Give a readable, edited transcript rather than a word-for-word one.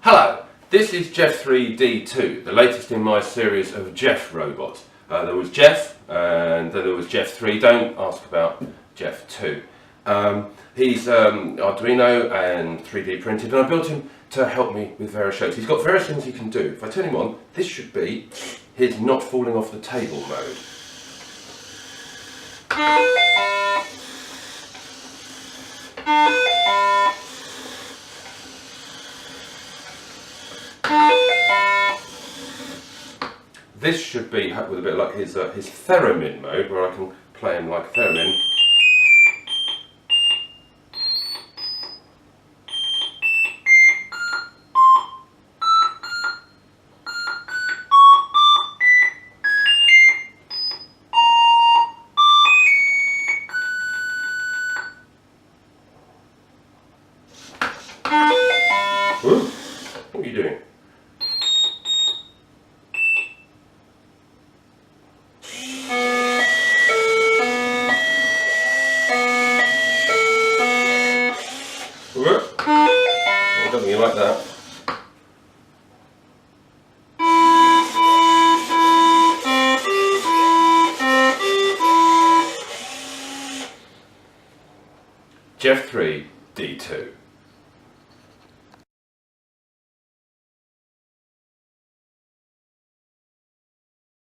Hello, this is Jef3D2, the latest in my series of Jef robots. There was Jef, and then there was Jef3. Don't ask about Jef2. He's Arduino and 3D printed, and I built him to help me with various shapes. He's got various things he can do. If I turn him on, this should be his not falling off the table mode. This should be with a bit like his theremin mode, where I can play him like theremin. Ooh, what are you doing? I don't think you like that. Jef3D2.